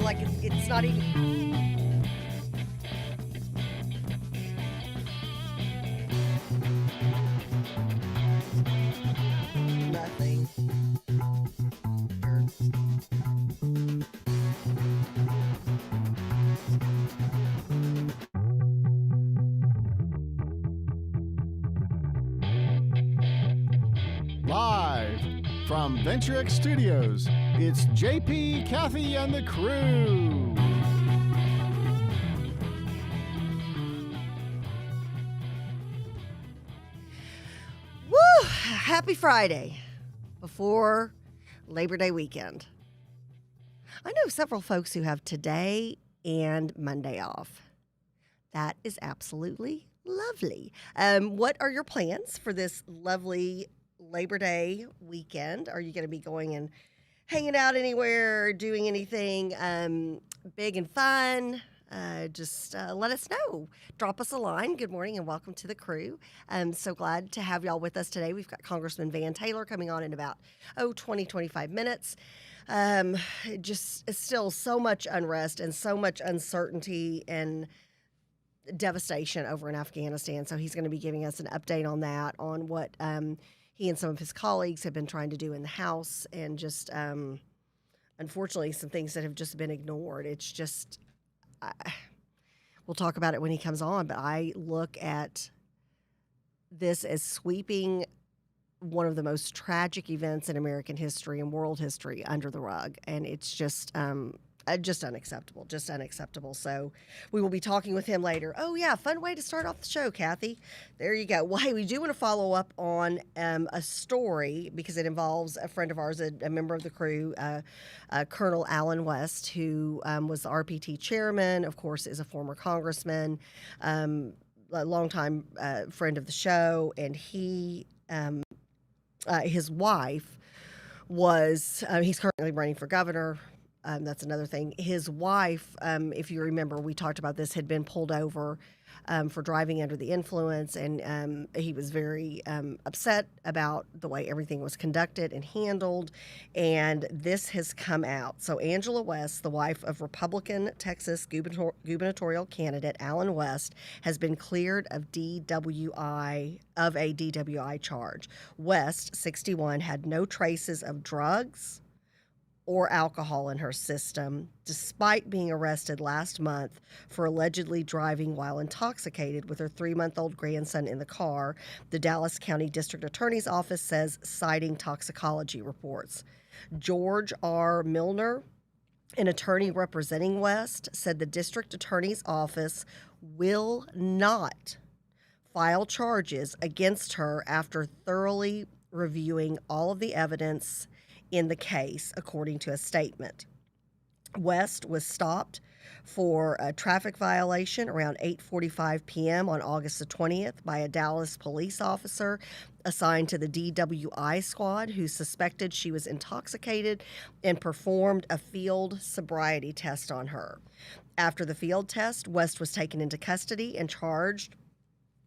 like it's not even. Nothing. Live from VentureX Studios, it's JP, Kathy, and the crew. Woo! Happy Friday before Labor Day weekend. I know several folks who have today and Monday off. That is absolutely lovely. What are your plans for this lovely Labor Day weekend? Are you going to be going and hanging out anywhere, doing anything big and fun? Just let us know. Drop us a line. Good morning and welcome to the crew. I'm so glad to have y'all with us today. We've got Congressman Van Taylor coming on in about 25 minutes. Just still so much unrest and so much uncertainty and devastation over in Afghanistan. So he's going to be giving us an update on that, on what he and some of his colleagues have been trying to do in the House, and just unfortunately some things that have just been ignored. It's just, we'll talk about it when he comes on, but I look at this as sweeping one of the most tragic events in American history and world history under the rug, and it's just unacceptable, just unacceptable. So we will be talking with him later. Oh yeah, fun way to start off the show, Kathy. There you go. Well, hey, we do want to follow up on a story because it involves a friend of ours, a member of the crew, Colonel Allen West, who was the RPT chairman, of course, is a former congressman, a longtime friend of the show, and he, his wife was, he's currently running for governor. That's another thing. His wife, if you remember, we talked about this, had been pulled over for driving under the influence, and he was very upset about the way everything was conducted and handled, and this has come out. So Angela West, the wife of Republican Texas gubernatorial candidate Allen West, has been cleared of a DWI charge. West, 61, had no traces of drugs or alcohol in her system, despite being arrested last month for allegedly driving while intoxicated with her 3-month-old grandson in the car, the Dallas County District Attorney's Office says, citing toxicology reports. George R. Milner, an attorney representing West, said the District Attorney's Office will not file charges against her after thoroughly reviewing all of the evidence in the case, according to a statement. West was stopped for a traffic violation around 8:45 p.m. on August the 20th by a Dallas police officer assigned to the DWI squad who suspected she was intoxicated and performed a field sobriety test on her. After the field test, West was taken into custody and charged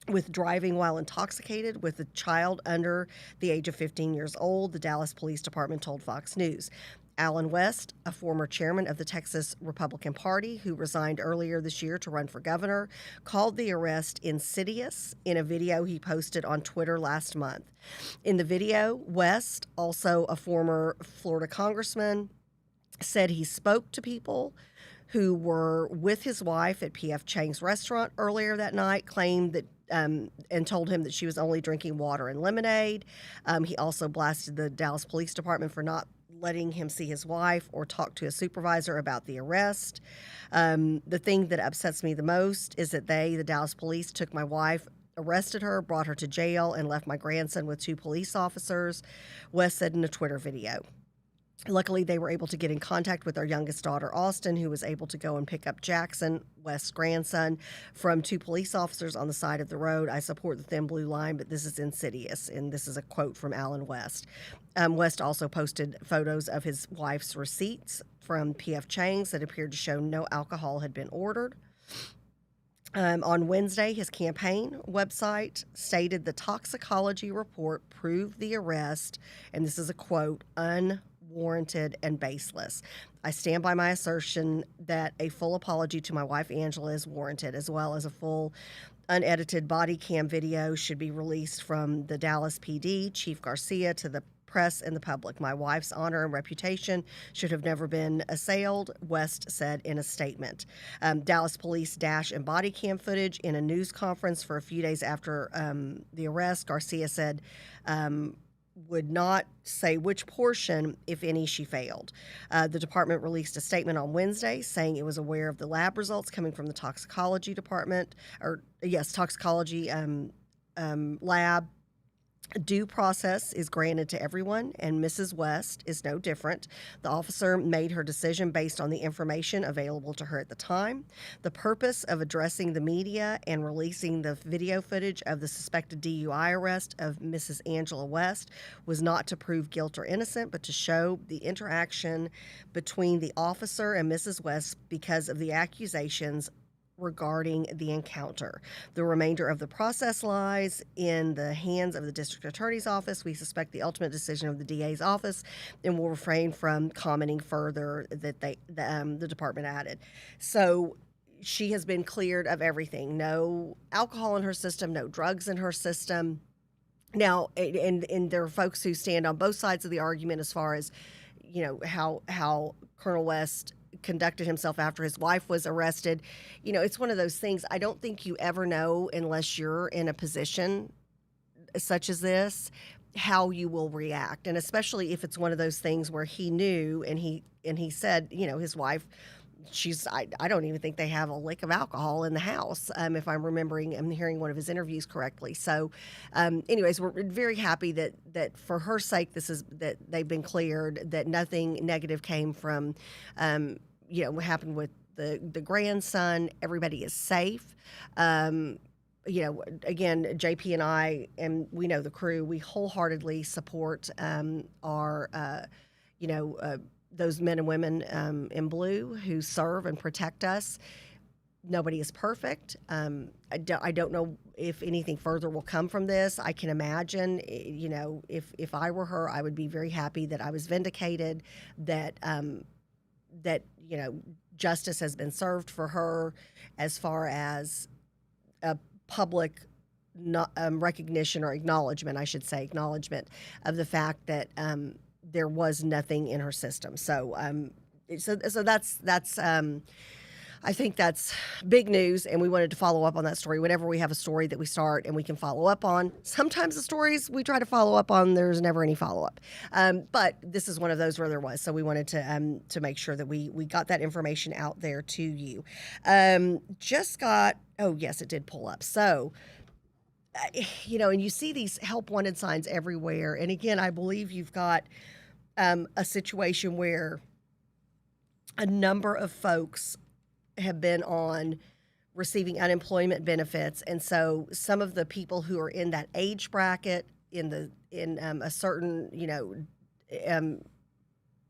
with driving while intoxicated with a child under the age of 15 years old, the Dallas Police Department told Fox News. Allen West, a former chairman of the Texas Republican Party who resigned earlier this year to run for governor, called the arrest insidious in a video he posted on Twitter last month. In the video, West, also a former Florida congressman, said he spoke to people who were with his wife at P.F. Chang's restaurant earlier that night, claimed that and told him that she was only drinking water and lemonade. He also blasted the Dallas Police Department for not letting him see his wife or talk to a supervisor about the arrest. The thing that upsets me the most is that the Dallas Police, took my wife, arrested her, brought her to jail, and left my grandson with 2 police officers, West said in a Twitter video. Luckily, they were able to get in contact with our youngest daughter, Austin, who was able to go and pick up Jackson, West's grandson, from 2 police officers on the side of the road. I support the thin blue line, but this is insidious, and this is a quote from Allen West. West also posted photos of his wife's receipts from P.F. Chang's that appeared to show no alcohol had been ordered. On Wednesday, his campaign website stated the toxicology report proved the arrest, and this is a quote, unwarranted, and baseless. I stand by my assertion that a full apology to my wife Angela is warranted, as well as a full unedited body cam video should be released from the Dallas PD, Chief Garcia, to the press and the public. My wife's honor and reputation should have never been assailed, West said in a statement. Dallas police dash and body cam footage in a news conference for a few days after the arrest. Garcia said would not say which portion, if any, she failed. The department released a statement on Wednesday saying it was aware of the lab results coming from the toxicology department, toxicology lab. Due process is granted to everyone, and Mrs. West is no different. The officer made her decision based on the information available to her at the time. The purpose of addressing the media and releasing the video footage of the suspected DUI arrest of Mrs. Angela West was not to prove guilt or innocent, but to show the interaction between the officer and Mrs. West because of the accusations regarding the encounter. The remainder of the process lies in the hands of the district attorney's office. We suspect the ultimate decision of the DA's office and will refrain from commenting further, that the department added. So she has been cleared of everything. No alcohol in her system, no drugs in her system. Now, and there are folks who stand on both sides of the argument as far as, how Colonel West conducted himself after his wife was arrested. It's one of those things, I don't think you ever know, unless you're in a position such as this, how you will react. And especially if it's one of those things where he knew and he said, his wife, I don't even think they have a lick of alcohol in the house, if I'm hearing one of his interviews correctly. So anyways, we're very happy that for her sake, that they've been cleared, that nothing negative came from, what happened with the grandson. Everybody is safe. Again, JP and I, and we know the crew, we wholeheartedly support our, those men and women in blue who serve and protect us. Nobody is perfect. I don't know if anything further will come from this. I can imagine, if I were her, I would be very happy that I was vindicated, that justice has been served for her as far as a public recognition or acknowledgement, acknowledgement of the fact that there was nothing in her system. So that's I think that's big news, and we wanted to follow up on that story. Whenever we have a story that we start and we can follow up on, sometimes the stories we try to follow up on, there's never any follow-up. But this is one of those where there was, so we wanted to make sure that we got that information out there to you. Oh, yes, it did pull up. So, and you see these help wanted signs everywhere. And again, I believe you've got a situation where a number of folks have been on receiving unemployment benefits, and so some of the people who are in that age bracket in a certain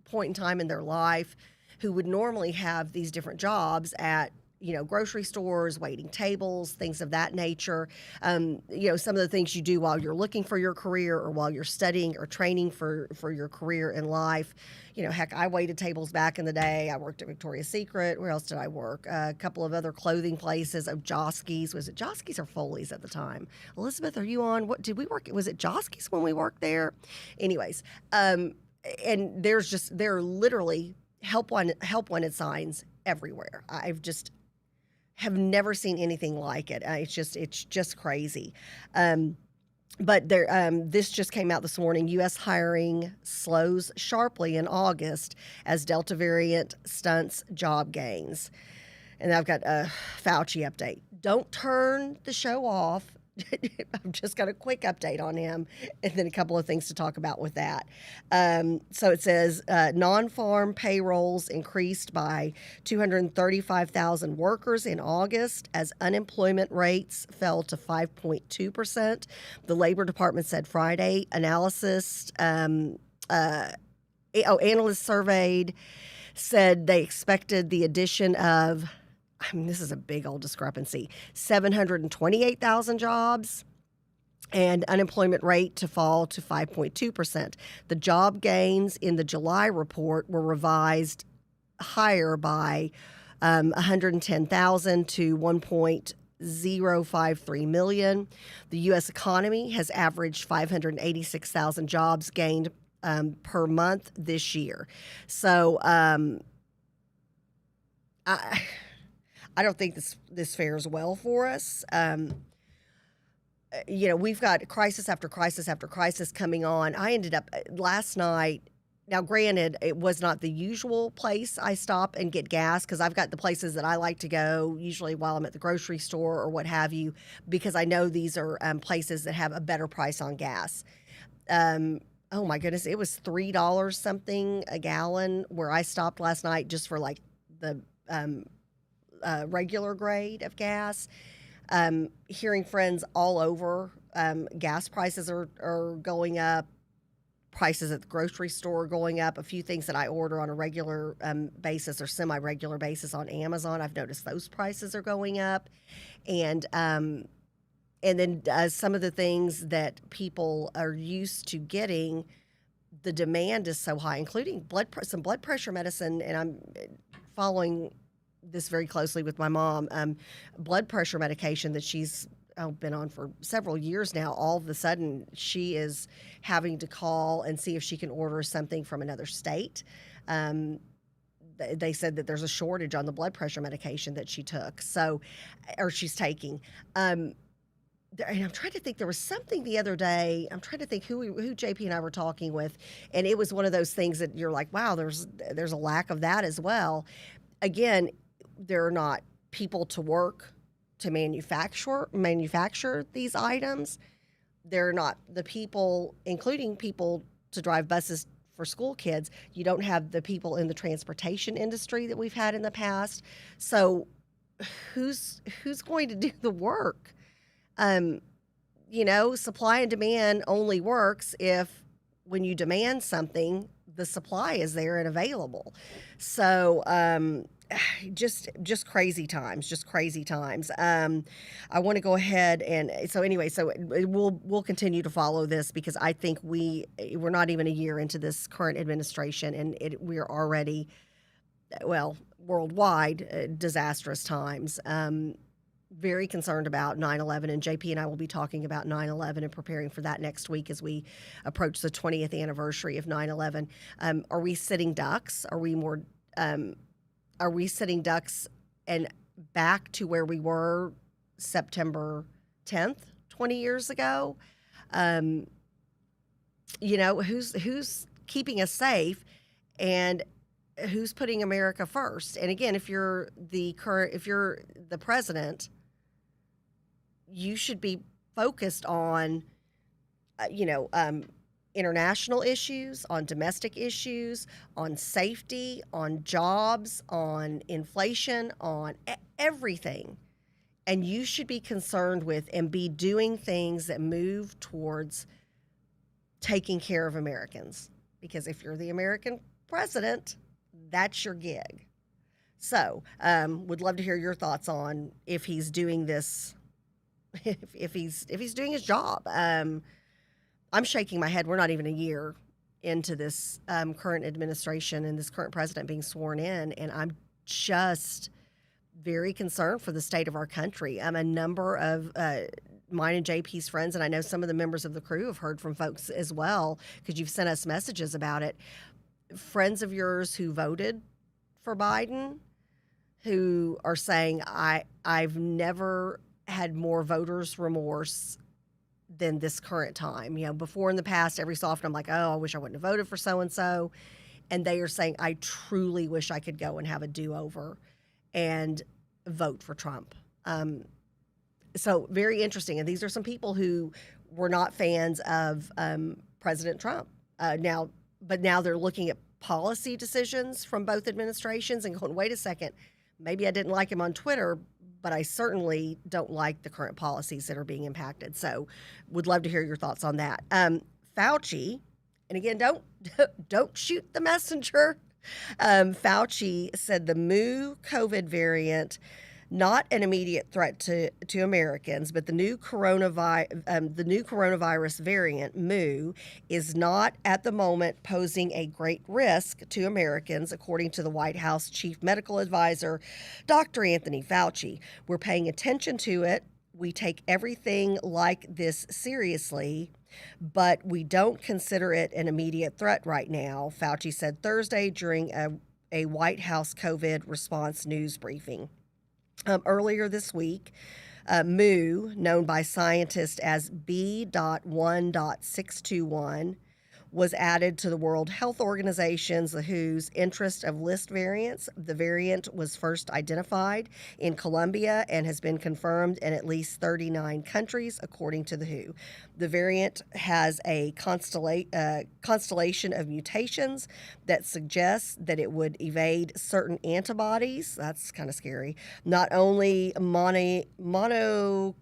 point in time in their life, who would normally have these different jobs at grocery stores, waiting tables, things of that nature. Some of the things you do while you're looking for your career or while you're studying or training for your career in life. Heck, I waited tables back in the day. I worked at Victoria's Secret. Where else did I work? A couple of other clothing places. Josky's. Was it Josky's or Foley's at the time? Elizabeth, are you on? What did we work? Was it Josky's when we worked there? Anyways, and there are literally help wanted signs everywhere. Have never seen anything like it. It's just crazy. But this just came out this morning. U.S. hiring slows sharply in August as Delta variant stunts job gains. And I've got a Fauci update. Don't turn the show off. I've just got a quick update on him and then a couple of things to talk about with that. So it says non-farm payrolls increased by 235,000 workers in August as unemployment rates fell to 5.2%. The Labor Department said Friday. Analysts surveyed said they expected the addition of, this is a big old discrepancy, 728,000 jobs and unemployment rate to fall to 5.2%. The job gains in the July report were revised higher by 110,000 to 1.053 million. The U.S. economy has averaged 586,000 jobs gained per month this year. So I don't think this fares well for us. We've got crisis after crisis after crisis coming on. I ended up last night. Now, granted, it was not the usual place I stop and get gas because I've got the places that I like to go, usually while I'm at the grocery store or what have you, because I know these are places that have a better price on gas. Oh my goodness, it was $3 something a gallon where I stopped last night just for like the regular grade of gas. Hearing friends all over, gas prices are going up. Prices at the grocery store going up. A few things that I order on a regular basis or semi-regular basis on Amazon, I've noticed those prices are going up, and then some of the things that people are used to getting, the demand is so high, including some blood pressure medicine, and I'm following this very closely with my mom. Blood pressure medication that she's been on for several years now. All of a sudden, she is having to call and see if she can order something from another state. They said that there's a shortage on the blood pressure medication that she took, or she's taking. And I'm trying to think. There was something the other day. I'm trying to think who JP and I were talking with, and it was one of those things that you're like, wow, there's a lack of that as well. Again, there are not people to work to manufacture these items. They're not the people, including people to drive buses for school kids. You don't have the people in the transportation industry that we've had in the past. So who's going to do the work? Supply and demand only works if when you demand something, the supply is there and available. So just crazy times. I want to go ahead and we'll continue to follow this because I think we're not even a year into this current administration, and we're already, worldwide, disastrous times. Very concerned about 9/11, and JP and I will be talking about 9/11 and preparing for that next week as we approach the 20th anniversary of 9/11. Are we sitting ducks? Are we sitting ducks and back to where we were September 10th, 20 years ago? Who's keeping us safe, and who's putting America first? And again, if you're the president, you should be focused on, international issues, on domestic issues, on safety, on jobs, on inflation, on everything. And you should be concerned with and be doing things that move towards taking care of Americans. Because if you're the American president, that's your gig. So, would love to hear your thoughts on if he's doing this, if he's doing his job. I'm shaking my head. We're not even a year into this current administration and this current president being sworn in, and I'm just very concerned for the state of our country. A number of mine and JP's friends, and I know some of the members of the crew have heard from folks as well because you've sent us messages about it. Friends of yours who voted for Biden who are saying, I've never had more voters' remorse than this current time. Before in the past, every so often I'm like, oh, I wish I wouldn't have voted for so-and-so. And they are saying, I truly wish I could go and have a do-over and vote for Trump. So very interesting. And these are some people who were not fans of President Trump. Now they're looking at policy decisions from both administrations and going, wait a second, maybe I didn't like him on Twitter, but I certainly don't like the current policies that are being impacted. So would love to hear your thoughts on that. Fauci, and again, don't shoot the messenger. Fauci said the Mu COVID variant Not an immediate threat to Americans, but the new coronavirus variant, Mu, is not at the moment posing a great risk to Americans, according to the White House Chief Medical Advisor, Dr. Anthony Fauci. We're paying attention to it. We take everything like this seriously, but we don't consider it an immediate threat right now, Fauci said Thursday during a White House COVID response news briefing. Earlier this week, Mu, known by scientists as B.1.621, was added to the World Health Organization's, the WHO's, interest of list variants. The variant was first identified in Colombia and has been confirmed in at least 39 countries, according to the WHO. The variant has a constellation of mutations that suggests that it would evade certain antibodies. That's kind of scary. Not only monoclonal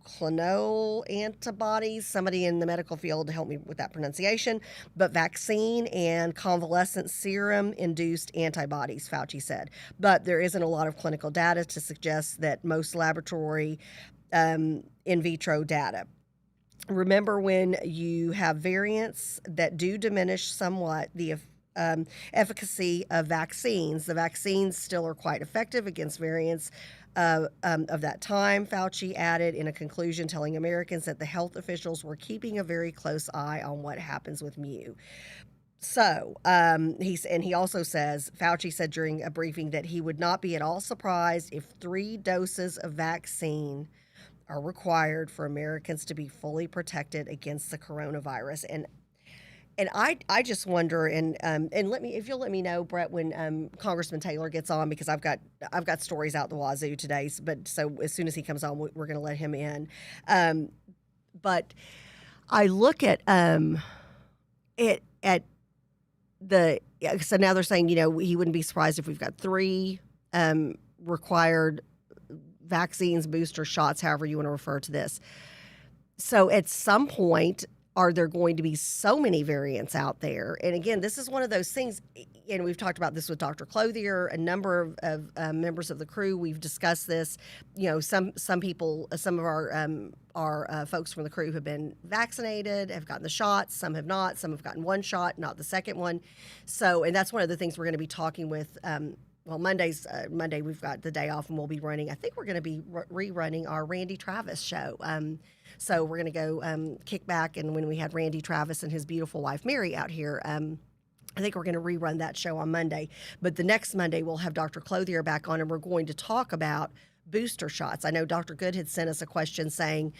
antibodies, somebody in the medical field to help me with that pronunciation, but vaccine and convalescent serum induced antibodies, Fauci said. But there isn't a lot of clinical data to suggest that most laboratory in vitro data. Remember, when you have variants that do diminish somewhat the efficacy of vaccines, the vaccines still are quite effective against variants of that time, Fauci added in a conclusion, telling Americans that the health officials were keeping a very close eye on what happens with Mu. So he also says, Fauci said during a briefing that he would not be at all surprised if 3 doses of vaccine are required for Americans to be fully protected against the coronavirus. And I just wonder, and if you'll let me know, Brett, when Congressman Taylor gets on, because I've got stories out the wazoo today. So as soon as he comes on, we're going to let him in. But I look at it at the so now they're saying, he wouldn't be surprised if we've got 3 required vaccines, booster shots, however you want to refer to this. So at some point, are there going to be so many variants out there? And again, this is one of those things, and we've talked about this with Dr. Clothier, a number of members of the crew. We've discussed this. Some people, some of our folks from the crew have been vaccinated, have gotten the shots. Some have not. Some have gotten 1 shot, not the second one. So, and that's one of the things we're going to be talking with. Monday we've got the day off, and we'll be running. I think we're going to be rerunning our Randy Travis show. So we're going to go kick back, and when we had Randy Travis and his beautiful wife Mary out here, I think we're going to rerun that show on Monday. But the next Monday we'll have Dr. Clothier back on, and we're going to talk about booster shots. I know Dr. Good had sent us a question saying,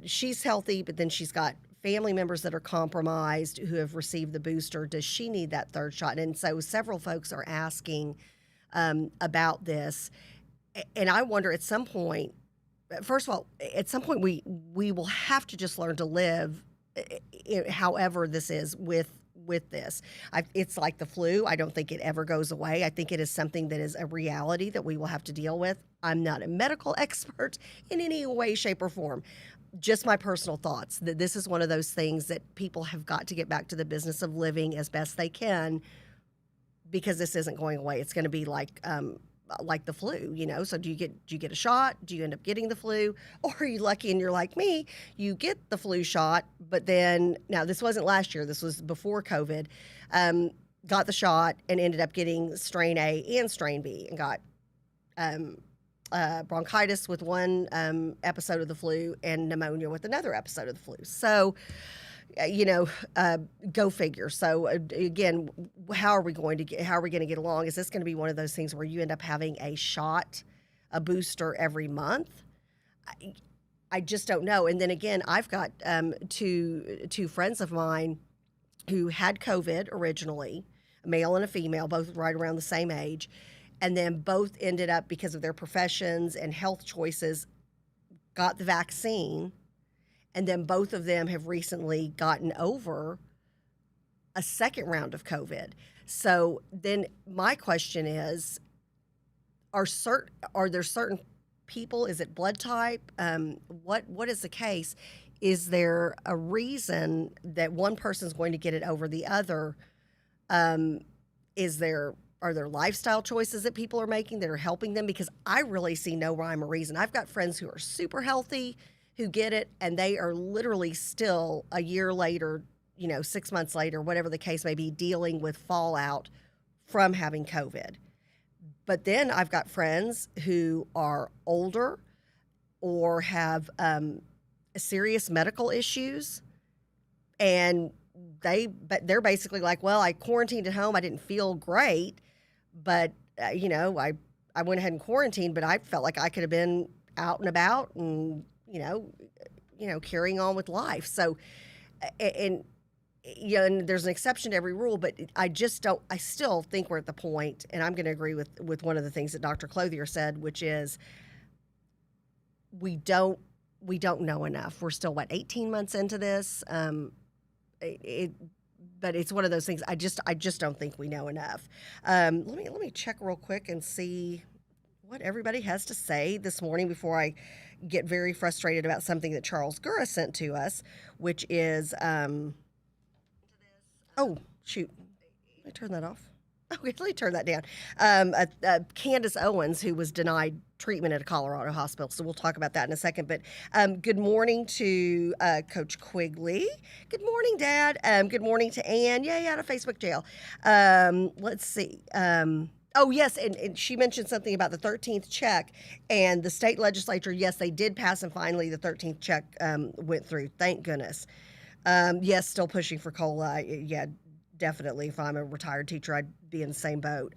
she's healthy, but then she's got family members that are compromised who have received the booster. Does she need that 3rd shot? And so several folks are asking about this. And I wonder, at some point, first of all, at some point we will have to just learn to live however this is with this. It's like the flu. I don't think it ever goes away. I think it is something that is a reality that we will have to deal with. I'm not a medical expert in any way, shape, or form. Just my personal thoughts that this is one of those things that people have got to get back to the business of living as best they can, because this isn't going away. It's going to be like the flu, So do you get a shot? Do you end up getting the flu? Or are you lucky and you're like me, you get the flu shot, but then, now this wasn't last year, this was before COVID, got the shot and ended up getting strain A and strain B and got bronchitis with 1 episode of the flu and pneumonia with another episode of the flu. So, go figure. So again, how are we going to get along? Is this going to be one of those things where you end up having a booster every month? I just don't know. And then again, I've got two friends of mine who had COVID originally, a male and a female, both right around the same age. And then both ended up, because of their professions and health choices, got the vaccine. And then both of them have recently gotten over a second round of COVID. So then my question is, are there certain people? Is it blood type? What is the case? Is there a reason that one person's going to get it over the other? Are there lifestyle choices that people are making that are helping them? Because I really see no rhyme or reason. I've got friends who are super healthy, who get it, and they are literally still a year later, 6 months later, whatever the case may be, dealing with fallout from having COVID. But then I've got friends who are older or have serious medical issues, and they're basically like, well, I quarantined at home. I didn't feel great, but I went ahead and quarantined, but I felt like I could have been out and about and carrying on with life. So, and there's an exception to every rule, but I still think we're at the point, and I'm going to agree with one of the things that Dr. Clothier said, which is we don't know enough. We're still 18 months into this. But it's one of those things. I just don't think we know enough. Let me check real quick and see what everybody has to say this morning before I get very frustrated about something that Charles Gura sent to us, which is oh shoot, let me turn that off. Okay, let me turn that down. Candace Owens, who was denied treatment at a Colorado hospital. So we'll talk about that in a second. But good morning to Coach Quigley. Good morning, Dad. Good morning to Ann. Yay, out of Facebook jail. Let's see. Oh, yes, and she mentioned something about the 13th check and the state legislature. Yes, they did pass, and finally the 13th check went through. Thank goodness. Yes, still pushing for COLA. Yeah, definitely. If I'm a retired teacher, I'd be in the same boat.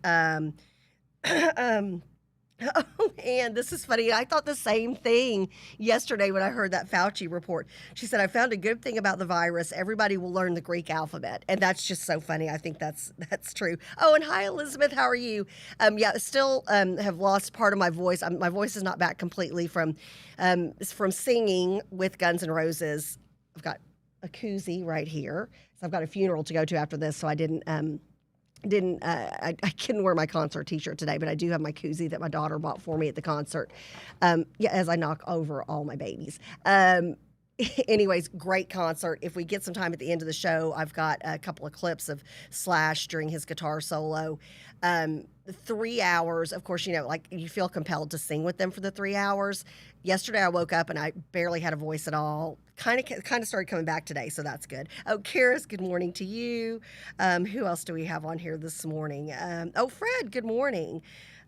Oh, and this is funny. I thought the same thing yesterday when I heard that Fauci report. She said, I found a good thing about the virus. Everybody will learn the Greek alphabet. And that's just so funny. I think that's true. Oh, and hi, Elizabeth. How are you? Still have lost part of my voice. My voice is not back completely from singing with Guns N' Roses. I've got a koozie right here. So I've got a funeral to go to after this, so I I couldn't wear my concert t-shirt today, but I do have my koozie that my daughter bought for me at the concert. As I knock over all my babies. Anyways, great concert. If we get some time at the end of the show, I've got a couple of clips of Slash during his guitar solo. 3 hours, of course, you feel compelled to sing with them for the 3 hours. Yesterday I woke up and I barely had a voice at all. Kind of started coming back today, so that's good. Oh, Karis, good morning to you. Who else do we have on here this morning? Fred, good morning.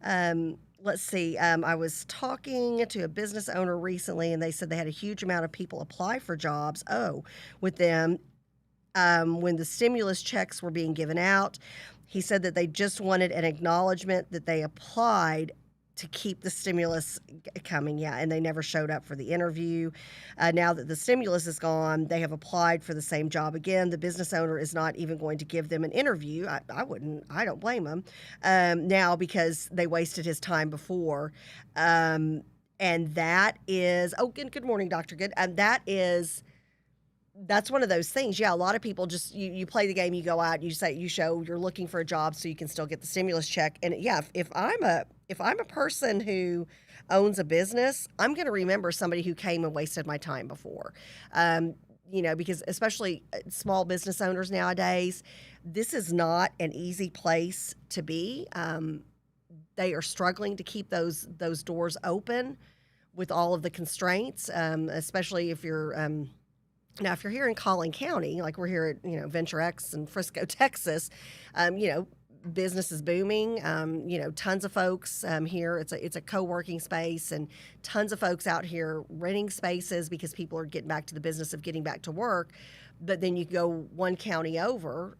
Let's see. I was talking to a business owner recently, and they said they had a huge amount of people apply for jobs. With them, when the stimulus checks were being given out, he said that they just wanted an acknowledgement that they applied to keep the stimulus coming. Yeah, and they never showed up for the interview. Now that the stimulus is gone, they have applied for the same job again. The business owner is not even going to give them an interview. I don't blame them now because they wasted his time before. And that is, good morning, Dr. Good. And that's one of those things. Yeah, a lot of people just, you play the game, you go out, you show you're looking for a job so you can still get the stimulus check. And yeah, if I'm a person who owns a business, I'm going to remember somebody who came and wasted my time before. Because especially small business owners nowadays, this is not an easy place to be. They are struggling to keep those doors open with all of the constraints, especially if you're now, if you're here in Collin County, like we're here at, Venture X in Frisco, Texas, business is booming. Tons of folks here. It's a co-working space, and tons of folks out here renting spaces because people are getting back to the business of getting back to work. But then you go one county over,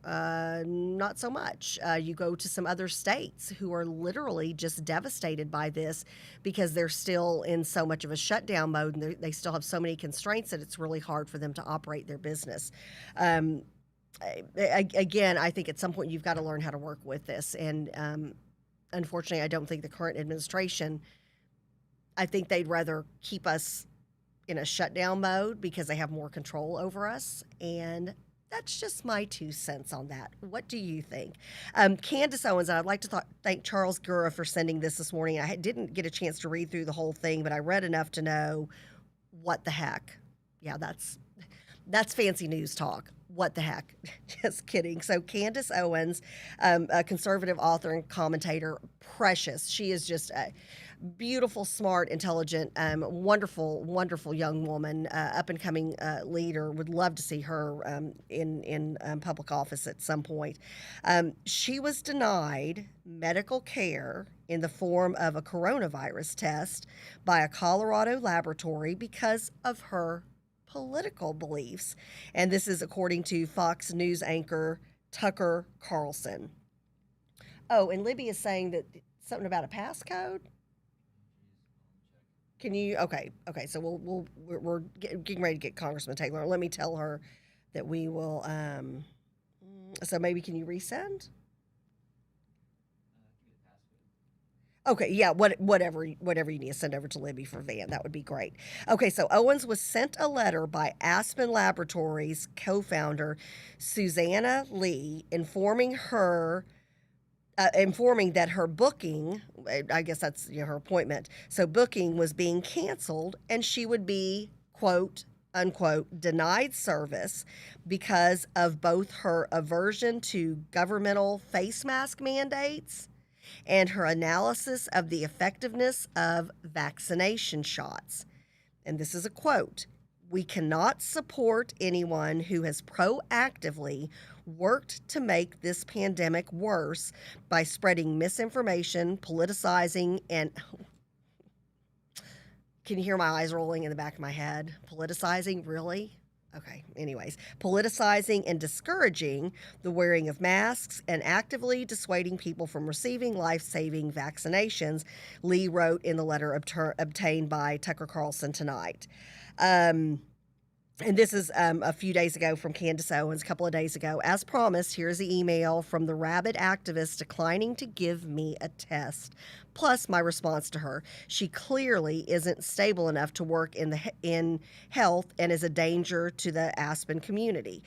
not so much. You go to some other states who are literally just devastated by this because they're still in so much of a shutdown mode, and they still have so many constraints that it's really hard for them to operate their business. Again, I think at some point you've got to learn how to work with this. And unfortunately, I don't think the current administration, I think they'd rather keep us in a shutdown mode because they have more control over us. And that's just my 2 cents on that. What do you think? Candace Owens, I'd like to thank Charles Gura for sending this morning. I didn't get a chance to read through the whole thing, but I read enough to know what the heck. Yeah, that's fancy news talk. what the heck? Just kidding. So Candace Owens, a conservative author and commentator, precious. She is just a beautiful, smart, intelligent, wonderful young woman, up and coming leader. Would love to see her in public office at some point. She was denied medical care in the form of a coronavirus test by a Colorado laboratory because of her political beliefs. And this is according to Fox News anchor Tucker Carlson. Oh, and Libby is saying that something about a passcode. Can you? Okay. So we're getting ready to get Congressman Taylor. Let me tell her that we will. So maybe can you resend? Okay, yeah, whatever you need to send over to Libby for Van, that would be great. Okay, so Owens was sent a letter by Aspen Laboratories co-founder Susanna Lee informing that her booking, I guess that's her appointment, so booking was being canceled and she would be, quote, unquote, denied service because of both her aversion to governmental face mask mandates and her analysis of the effectiveness of vaccination shots. And this is a quote: "We cannot support anyone who has proactively worked to make this pandemic worse by spreading misinformation, politicizing, and..." Can you hear my eyes rolling in the back of my head? Politicizing? Really? Okay, anyways. Politicizing and discouraging the wearing of masks and actively dissuading people from receiving life-saving vaccinations, Lee wrote in the letter obtained by Tucker Carlson tonight. And this is a few days ago from Candace Owens, a couple of days ago. As promised, here's the email from the rabid activist declining to give me a test, plus my response to her. She clearly isn't stable enough to work in health and is a danger to the Aspen community.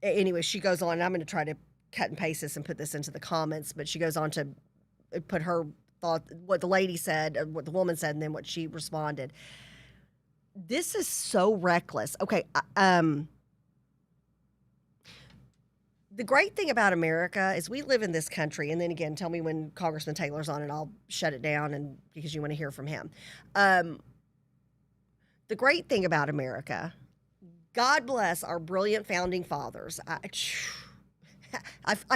Anyway, she goes on, and I'm going to try to cut and paste this and put this into the comments, but she goes on to put her thought, what the lady said, what the woman said, and then what she responded. This is so reckless. Okay, the great thing about America is we live in this country, and then again, tell me when Congressman Taylor's on and I'll shut it down and because you want to hear from him. The great thing about America, God bless our brilliant founding fathers. I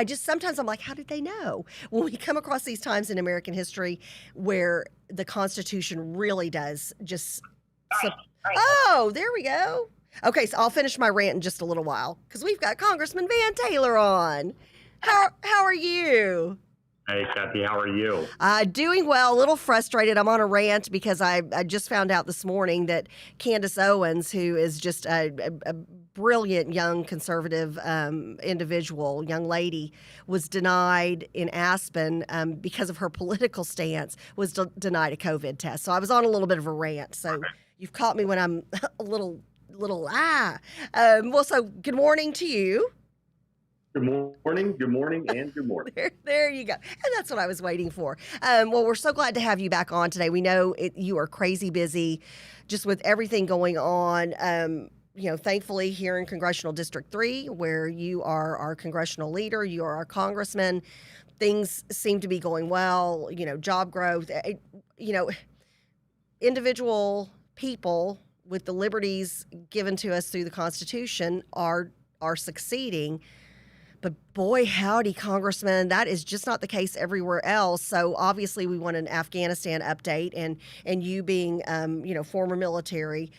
just sometimes I'm like, how did they know? When we come across these times in American history where the Constitution really does just... Oh, there we go. Okay, so I'll finish my rant in just a little while because we've got Congressman Van Taylor on. How are you? Hey, Kathy, how are you? Doing well, a little frustrated. I'm on a rant because I just found out this morning that Candace Owens, who is just a brilliant young conservative individual, young lady, was denied in Aspen because of her political stance, was denied a COVID test. So I was on a little bit of a rant. So you've caught me when I'm a little. Well, so good morning to you. Good morning, and good morning. There you go. And that's what I was waiting for. Well, we're so glad to have you back on today. We know you are crazy busy just with everything going on. Thankfully here in Congressional District 3, where you are our congressional leader, you are our congressman, things seem to be going well, job growth, individual people with the liberties given to us through the Constitution are succeeding. But boy, howdy, Congressman, that is just not the case everywhere else. So obviously we want an Afghanistan update, and you being, former military,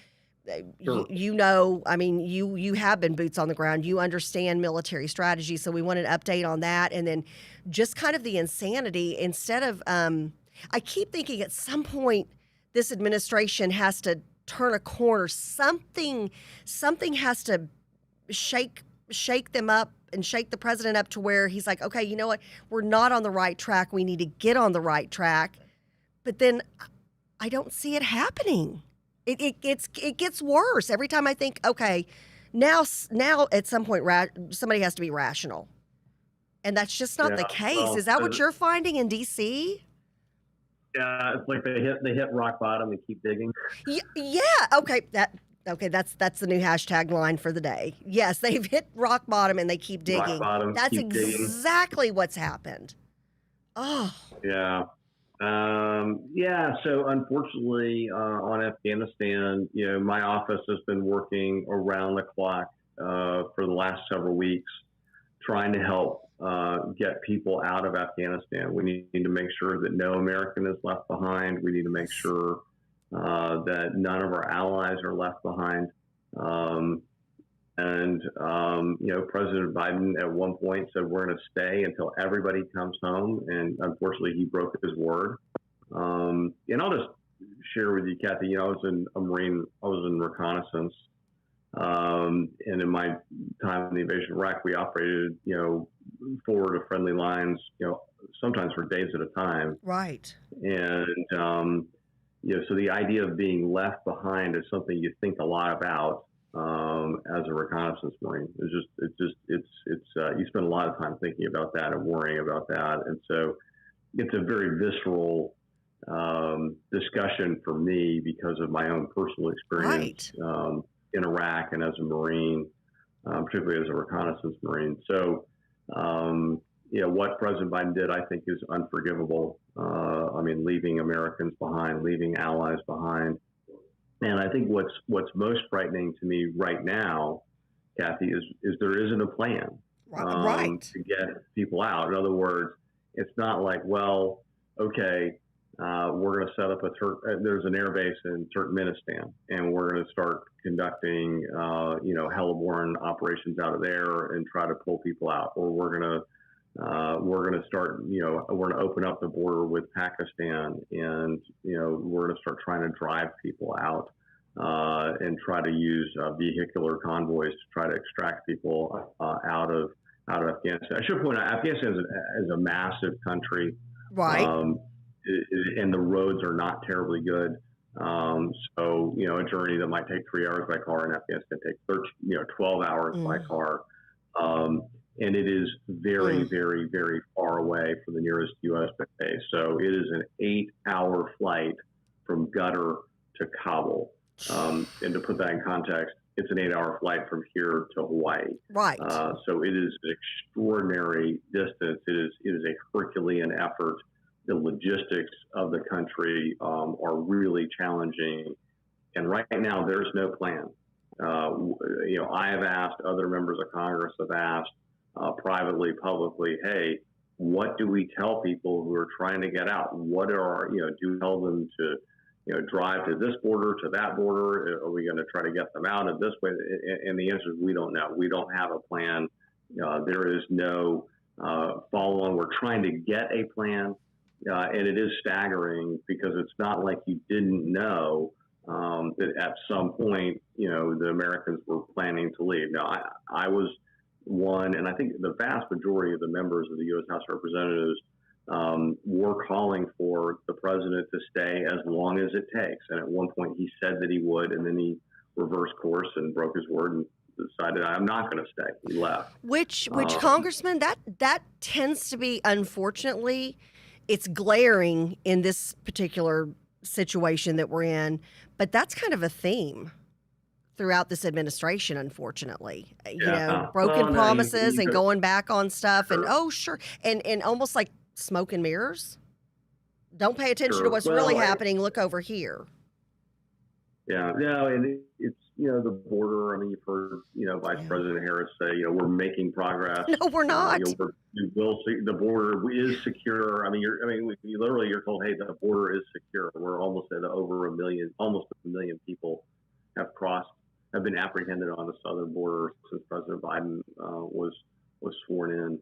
Sure. you have been boots on the ground. You understand military strategy. So we want an update on that. And then just kind of the insanity instead of, I keep thinking at some point this administration has to turn a corner. Something has to shake them up and shake the president up to where he's like, okay, you know what? We're not on the right track. We need to get on the right track. But then I don't see it happening. It gets worse every time I think, okay, now at some point somebody has to be rational. And that's just not the case. Well, is that what you're finding in D.C.? Yeah, it's like they hit rock bottom and keep digging. Yeah. Okay. Okay, that's the new hashtag line for the day. Yes, they've hit rock bottom and they keep Rock digging. bottom, That's keep digging. exactly what's happened. Oh, Yeah. Yeah. So unfortunately, on Afghanistan, my office has been working around the clock for the last several weeks, trying to help get people out of Afghanistan. We need to make sure that no American is left behind. We need to make sure that none of our allies are left behind. President Biden at one point said we're going to stay until everybody comes home, and unfortunately, he broke his word. And I'll just share with you, Kathy. I was a Marine. I was in reconnaissance, and in my time in the invasion of Iraq, we operated, forward of friendly lines, sometimes for days at a time. right. And so the idea of being left behind is something you think a lot about. As a reconnaissance Marine, you spend a lot of time thinking about that and worrying about that, and so it's a very visceral discussion for me because of my own personal experience in Iraq and as a Marine, particularly as a reconnaissance Marine. So, what President Biden did, I think, is unforgivable. Leaving Americans behind, leaving allies behind. And I think what's most frightening to me right now, Kathy, is there isn't a plan to get people out. In other words, it's not like, well, okay, we're going to set up there's an air base in Turkmenistan, and we're going to start conducting, heliborne operations out of there and try to pull people out, or we're going to start, we're going to open up the border with Pakistan, and, we're going to start trying to drive people out and try to use vehicular convoys to try to extract people out of Afghanistan. I should point out, Afghanistan is a massive country. Right. And the roads are not terribly good. So, a journey that might take 3 hours by car in Afghanistan takes 12 hours by car. And it is very, very, very far away from the nearest U.S. base. So it is an 8-hour flight from Qatar to Kabul. And to put that in context, it's an 8-hour flight from here to Hawaii. Right. So it is an extraordinary distance. It is a Herculean effort. The logistics of the country are really challenging. And right now, there's no plan. I have asked, other members of Congress have asked, privately, publicly, hey, what do we tell people who are trying to get out? What are do we tell them to, drive to this border, to that border? Are we going to try to get them out in this way? And the answer is we don't know. We don't have a plan. There is no follow on. We're trying to get a plan, and it is staggering because it's not like you didn't know that at some point, the Americans were planning to leave. Now, I was one, and I think the vast majority of the members of the U.S. House of Representatives were calling for the president to stay as long as it takes. And at one point he said that he would, and then he reversed course and broke his word and decided, I'm not going to stay. He left. Which Congressman, that tends to be, unfortunately, it's glaring in this particular situation that we're in, but that's kind of a theme throughout this administration, unfortunately. Broken promises and going back on stuff, and and almost like smoke and mirrors. Don't pay attention to what's really happening. Look over here. Yeah, no, and it's the border. I mean, you've heard Vice President Harris say we're making progress. No, we're not. You will see the border is secure. I mean, you're told, hey, the border is secure. We're almost at almost a million people have been apprehended on the southern border since President Biden was sworn in.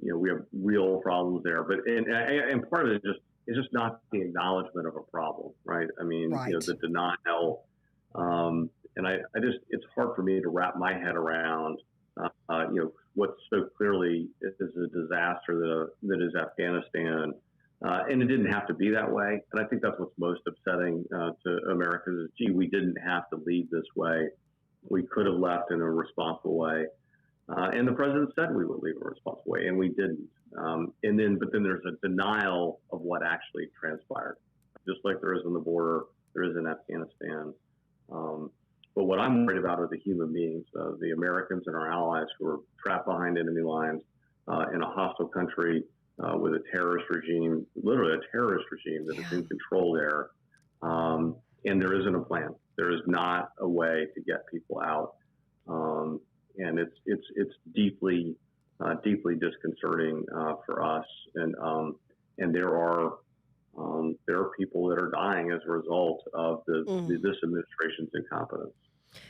We have real problems there, but and part of it is just not the acknowledgement of a problem, right? I mean, the denial, and it's hard for me to wrap my head around, what so clearly is a disaster that is Afghanistan. And it didn't have to be that way. And I think that's what's most upsetting to Americans is, we didn't have to leave this way. We could have left in a responsible way. And the president said we would leave in a responsible way, and we didn't. But then there's a denial of what actually transpired. Just like there is on the border, there is in Afghanistan. But what I'm worried about are the human beings, the Americans and our allies who are trapped behind enemy lines in a hostile country with a terrorist regime, literally a terrorist regime that is in control there. And there isn't a plan. There is not a way to get people out. And it's deeply disconcerting for us. And there are people that are dying as a result of this administration's incompetence.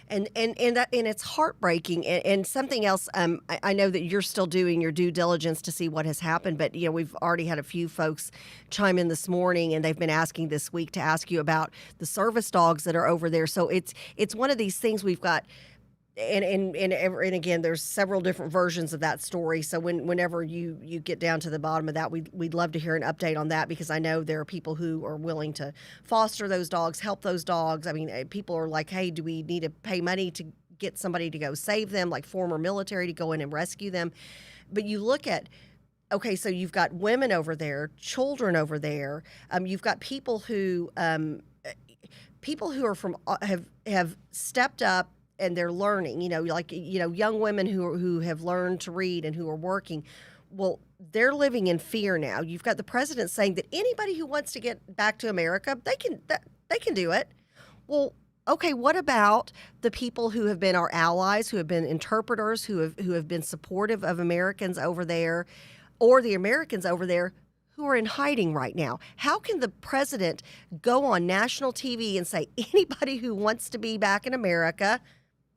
And it's heartbreaking. And something else, I know that you're still doing your due diligence to see what has happened, but we've already had a few folks chime in this morning, and they've been asking this week to ask you about the service dogs that are over there. So it's one of these things we've got. And again, there's several different versions of that story. So whenever you get down to the bottom of that, we'd love to hear an update on that, because I know there are people who are willing to foster those dogs, help those dogs. I mean, people are like, hey, do we need to pay money to get somebody to go save them, like former military to go in and rescue them? But you look at, okay, so you've got women over there, children over there. You've got people who are from have stepped up, and they're learning, young women who have learned to read and who are working. Well, they're living in fear now. You've got the president saying that anybody who wants to get back to America, they can do it. Well, okay, what about the people who have been our allies, who have been interpreters, who have been supportive of Americans over there, or the Americans over there who are in hiding right now? How can the president go on national TV and say anybody who wants to be back in America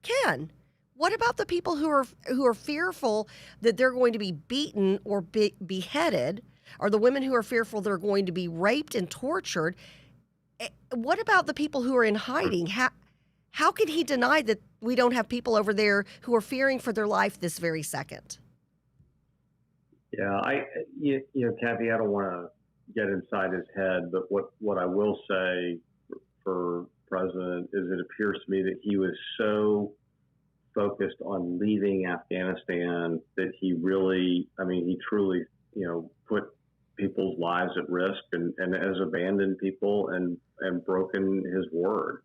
can? What about the people who are fearful that they're going to be beaten or beheaded, or the women who are fearful they're going to be raped and tortured? What about the people who are in hiding? How can he deny that we don't have people over there who are fearing for their life this very second? Yeah, Kathy, I don't want to get inside his head, but what I will say for President is it appears to me that he was so focused on leaving Afghanistan that he truly, put people's lives at risk and has abandoned people and broken his word.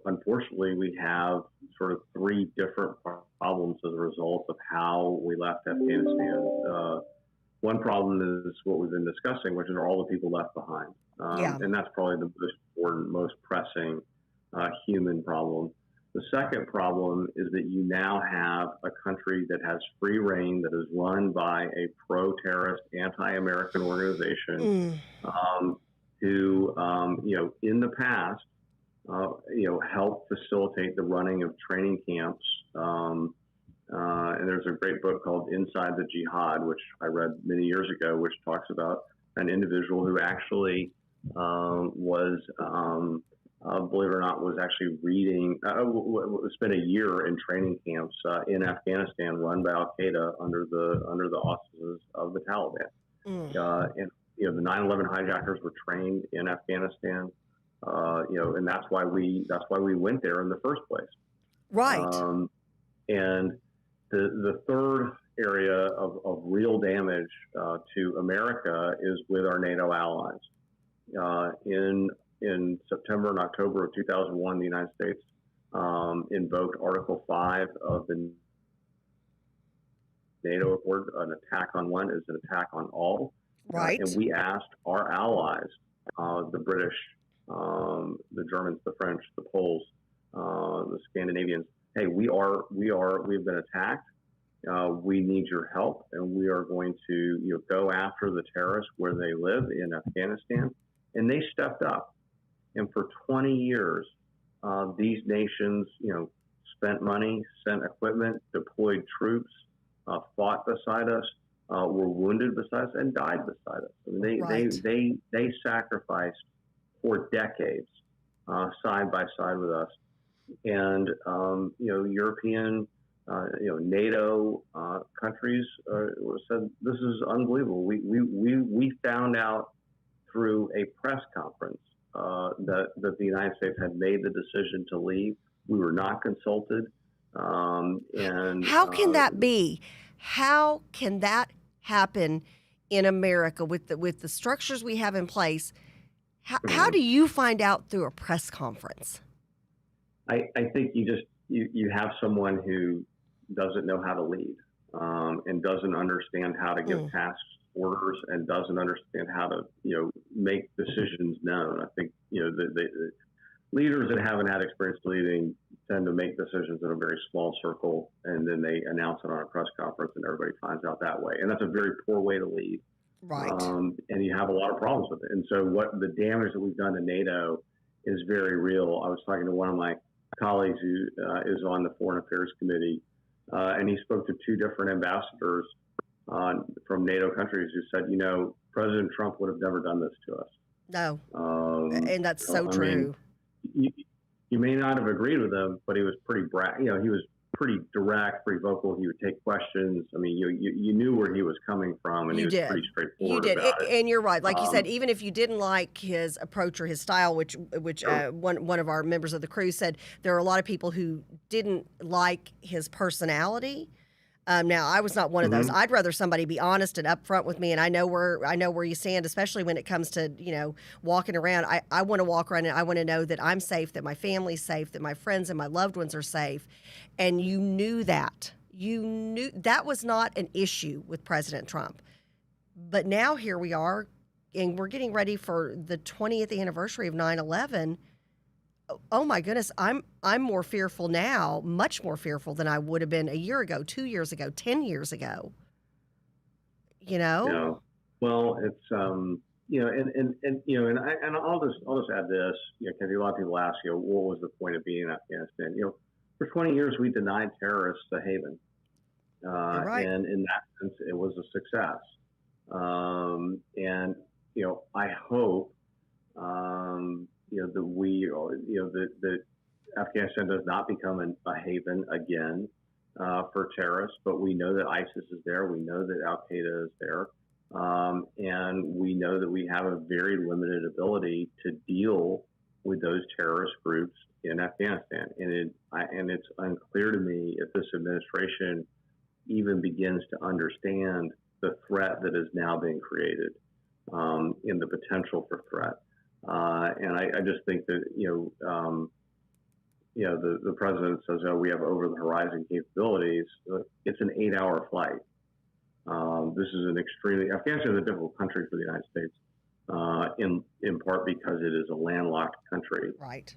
Unfortunately, we have sort of three different problems as a result of how we left Afghanistan. One problem is what we've been discussing, which is all the people left behind. And that's probably the most important, most pressing human problem. The second problem is that you now have a country that has free reign, that is run by a pro-terrorist, anti-American organization who, in the past, helped facilitate the running of training camps. And there's a great book called Inside the Jihad, which I read many years ago, which talks about an individual who actually was, believe it or not, was actually spent a year in training camps in Afghanistan run by Al Qaeda under the auspices of the Taliban. And the 9/11 hijackers were trained in Afghanistan. And that's why we went there in the first place. Right. And the third area of real damage to America is with our NATO allies. In September and October of 2001, the United States invoked Article 5 of the NATO Accord. An attack on one is an attack on all. Right. And we asked our allies, the British, the Germans, the French, the Poles, the Scandinavians, hey, we've been attacked. We need your help, and we are going to go after the terrorists where they live in Afghanistan. And they stepped up. And for 20 years, these nations, spent money, sent equipment, deployed troops, fought beside us, were wounded beside us, and died beside us. I mean, they sacrificed for decades, side by side with us. And European, NATO countries said this is unbelievable. We found out through a press conference that the United States had made the decision to leave. We were not consulted. And how can that be? How can that happen in America with the structures we have in place? How do you find out through a press conference? I think you have someone who doesn't know how to lead, and doesn't understand how to give task orders, and doesn't understand how to make decisions known. I think the leaders that haven't had experience leading tend to make decisions in a very small circle, and then they announce it on a press conference, and everybody finds out that way. And that's a very poor way to lead. Right. And you have a lot of problems with it. And so what the damage that we've done to NATO is very real. I was talking to one of my colleagues who is on the Foreign Affairs Committee, and he spoke to two different ambassadors from NATO countries who said, President Trump would have never done this to us. No. And that's so true. You may not have agreed with him, but he was pretty he was pretty direct, pretty vocal. He would take questions. I mean, you knew where he was coming from, and he was pretty straightforward about it. And you're right. Like you said, even if you didn't like his approach or his style, which one of our members of the crew said, there are a lot of people who didn't like his personality. Now, I was not one of those. I'd rather somebody be honest and upfront with me, and I know where you stand, especially when it comes to walking around. I want to walk around and I want to know that I'm safe, that my family's safe, that my friends and my loved ones are safe. And you knew that. You knew that was not an issue with President Trump. But now here we are, and we're getting ready for the 20th anniversary of 9/11. Oh my goodness, I'm more fearful now, much more fearful than I would have been a year ago, 2 years ago, 10 years ago. Yeah. Well, it's and I'll just add this, because a lot of people ask, what was the point of being in Afghanistan? For 20 years we denied terrorists a haven, right. And in that sense, it was a success. And I hope. That Afghanistan does not become a haven again for terrorists, but we know that ISIS is there. We know that Al Qaeda is there. And we know that we have a very limited ability to deal with those terrorist groups in Afghanistan. And it's unclear to me if this administration even begins to understand the threat that is now being created, and the potential for threat. And I just think that, the president says, we have over the horizon capabilities. It's an 8-hour flight. This is Afghanistan is a difficult country for the United States, in part because it is a landlocked country. Right.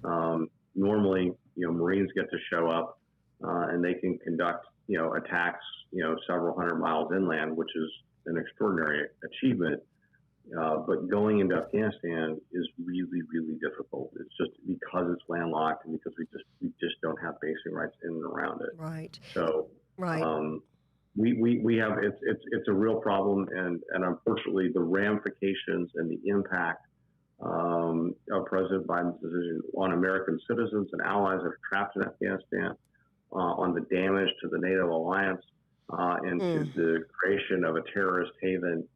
Normally, Marines get to show up, and they can conduct, attacks, several hundred miles inland, which is an extraordinary achievement. But going into Afghanistan is really, really difficult. It's just because it's landlocked, and because we just don't have basic rights in and around it. Right. So right. We have it's a real problem, and unfortunately the ramifications and the impact of President Biden's decision on American citizens and allies that are trapped in Afghanistan, on the damage to the NATO alliance, and to the creation of a terrorist haven.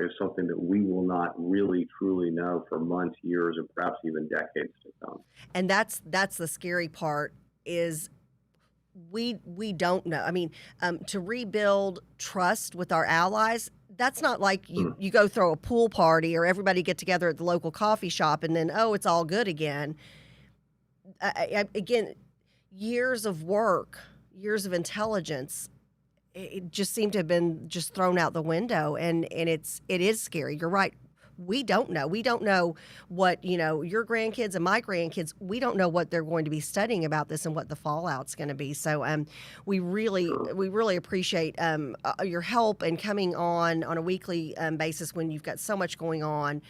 Is something that we will not really truly know for months, years, and perhaps even decades to come. And that's the scary part is we don't know. I mean, to rebuild trust with our allies, that's not like you go throw a pool party or everybody get together at the local coffee shop and then, it's all good again. Again, years of work, years of intelligence, it just seemed to have been just thrown out the window, and it is scary. You're right. We don't know. We don't know what, your grandkids and my grandkids, we don't know what they're going to be studying about this and what the fallout's going to be. So we really appreciate your help and coming on a weekly basis when you've got so much going on.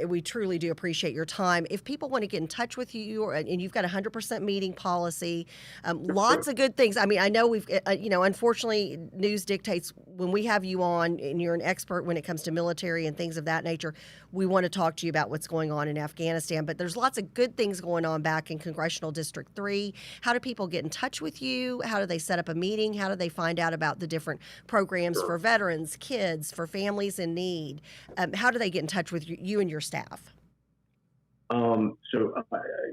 We truly do appreciate your time. If people want to get in touch with you, and you've got 100% meeting policy, lots of good things. I mean, I know we've, unfortunately, news dictates when we have you on and you're an expert when it comes to military and things of that nature. We want to talk to you about what's going on in Afghanistan, but there's lots of good things going on back in Congressional District 3. How do people get in touch with you? How do they set up a meeting? How do they find out about the different programs for veterans, kids, for families in need? How do they get in touch with you and your staff?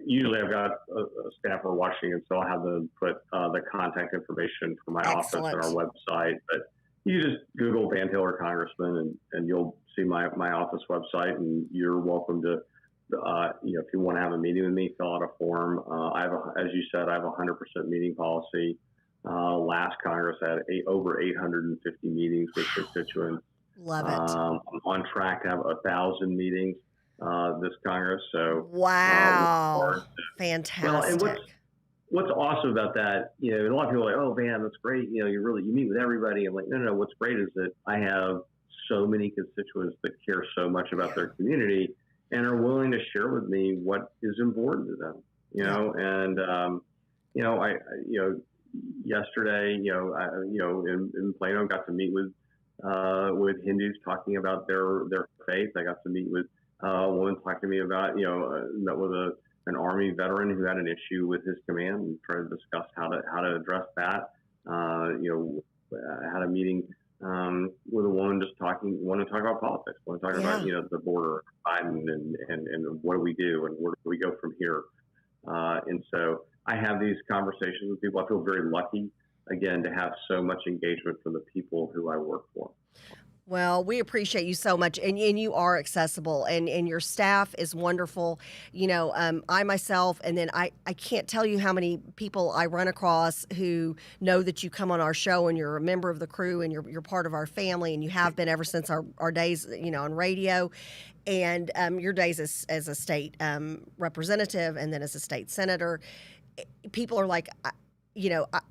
Usually I've got a staffer watching, and so I'll have them put the contact information for my office on our website. But You just Google Van Taylor Congressman, and you'll see my office website, and you're welcome to, if you want to have a meeting with me, fill out a form. As you said, I have a 100% meeting policy. Last Congress had over 850 meetings with constituents. Love it. I'm on track to have 1,000 meetings this Congress. So wow, fantastic. Well, and what's awesome about that, and a lot of people are like, oh man, that's great. You meet with everybody. I'm like, no. What's great is that I have so many constituents that care so much about their community and are willing to share with me what is important to them. Yesterday, in Plano, got to meet with Hindus talking about their faith. I got to meet with a woman talking to me about, met with an Army veteran who had an issue with his command and tried to discuss how to address that. I had a meeting with a woman just want to talk about politics, want to talk about the border, Biden, and what do we do and where do we go from here. And so I have these conversations with people. I feel very lucky, again, to have so much engagement from the people who I work for. Well, we appreciate you so much, and you are accessible, and your staff is wonderful. I myself, and then I can't tell you how many people I run across who know that you come on our show and you're a member of the crew and you're part of our family, and you have been ever since our days, on radio, and your days as a state representative and then as a state senator. People are like,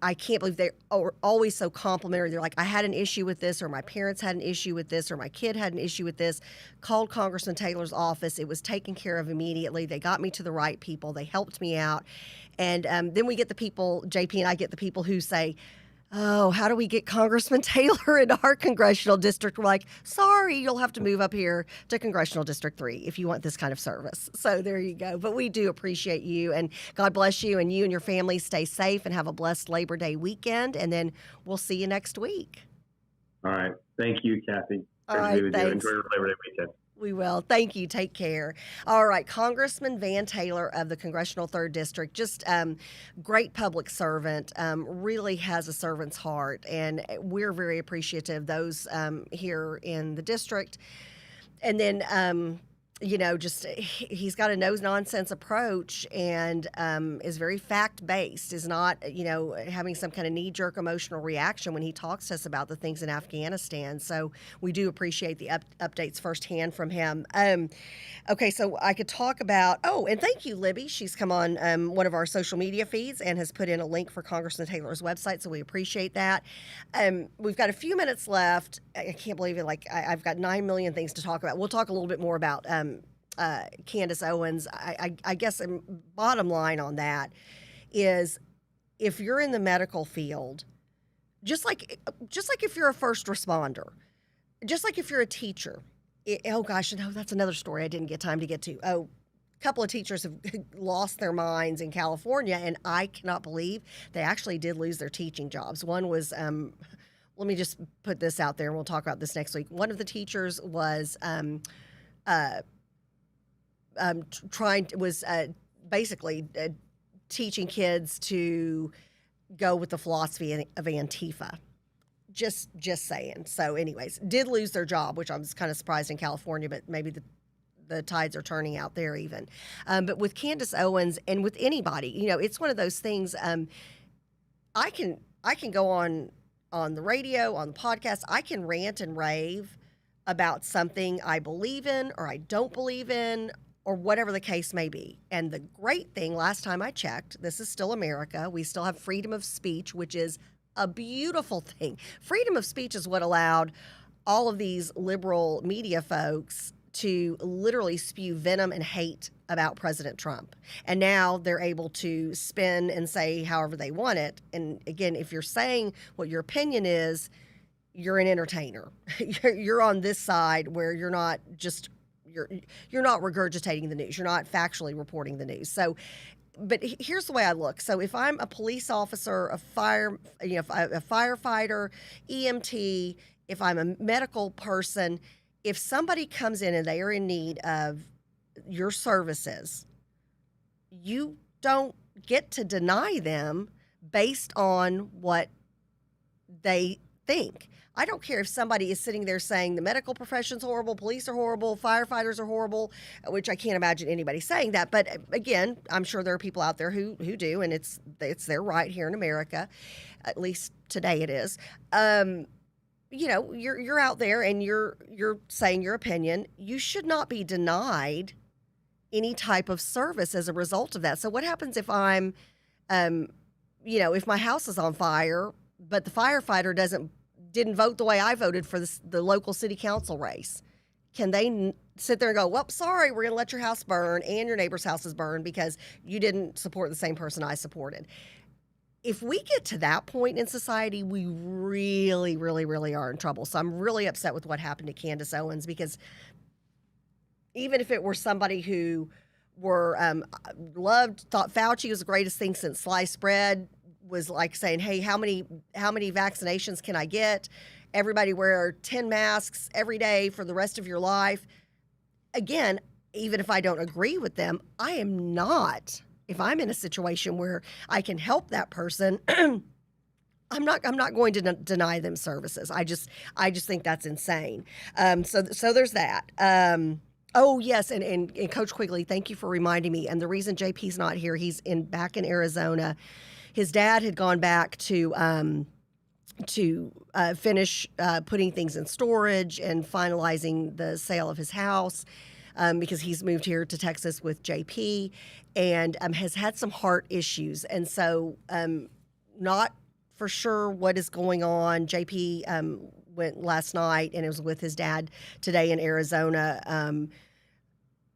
I can't believe they are always so complimentary. They're like, I had an issue with this, or my parents had an issue with this, or my kid had an issue with this. Called Congressman Taylor's office. It was taken care of immediately. They got me to the right people. They helped me out. And then we get the people, JP and I get the people who say, oh, how do we get Congressman Taylor in our congressional district? We're like, sorry, you'll have to move up here to Congressional District 3 if you want this kind of service. So there you go. But we do appreciate you, and God bless you, and your family stay safe and have a blessed Labor Day weekend, and then we'll see you next week. All right. Thank you, Kathy. All right, thanks. Enjoy your Labor Day weekend. We will. Thank you. Take care. All right. Congressman Van Taylor of the Congressional 3rd District, just great public servant, really has a servant's heart. And we're very appreciative, those here in the district. And then, he's got a no-nonsense approach and is very fact-based, is not, having some kind of knee-jerk emotional reaction when he talks to us about the things in Afghanistan. So we do appreciate the updates firsthand from him. Okay, so I could talk about, and thank you, Libby. She's come on one of our social media feeds and has put in a link for Congressman Taylor's website, so we appreciate that. We've got a few minutes left. I can't believe it. I've got 9 million things to talk about. We'll talk a little bit more about Candace Owens. I guess bottom line on that is, if you're in the medical field, just like if you're a first responder, just like if you're a teacher, that's another story I didn't get time to get to. A couple of teachers have lost their minds in California, and I cannot believe they actually did lose their teaching jobs. One was, let me just put this out there, and we'll talk about this next week. One of the teachers was basically teaching kids to go with the philosophy of Antifa. Just saying. So anyways, did lose their job, which I was kind of surprised in California, but maybe the tides are turning out there even. But with Candace Owens and with anybody, it's one of those things. I can go on the radio, on the podcast. I can rant and rave about something I believe in or I don't believe in, or whatever the case may be. And the great thing, last time I checked, this is still America. We still have freedom of speech, which is a beautiful thing. Freedom of speech is what allowed all of these liberal media folks to literally spew venom and hate about President Trump. And now they're able to spin and say however they want it. And again, if you're saying what your opinion is, you're an entertainer. You're on this side where you're not regurgitating the news. You're not factually reporting the news. So, but here's the way I look. So if I'm a police officer, a firefighter, EMT, if I'm a medical person, if somebody comes in and they are in need of your services, you don't get to deny them based on what they think. I don't care if somebody is sitting there saying the medical profession's horrible, police are horrible, firefighters are horrible, which I can't imagine anybody saying that. But again, I'm sure there are people out there who do, and it's their right here in America, at least today it is. You're out there and you're saying your opinion. You should not be denied any type of service as a result of that. So what happens if I'm, if my house is on fire, but the firefighter didn't vote the way I voted for the local city council race? Can they sit there and go, well, sorry, we're going to let your house burn and your neighbor's house is burned because you didn't support the same person I supported? If we get to that point in society, we really, really, really are in trouble. So I'm really upset with what happened to Candace Owens, because even if it were somebody who thought Fauci was the greatest thing since sliced bread, was like saying, hey, how many vaccinations can I get? Everybody wear 10 masks every day for the rest of your life. Again, even if I don't agree with them, I am not. If I'm in a situation where I can help that person, I'm not going to deny them services. I just think that's insane. So there's that. Oh yes, and Coach Quigley, thank you for reminding me. And the reason JP's not here, he's back in Arizona. His dad had gone back to finish putting things in storage and finalizing the sale of his house, because he's moved here to Texas with JP, and has had some heart issues. And so not for sure what is going on. JP went last night and it was with his dad today in Arizona.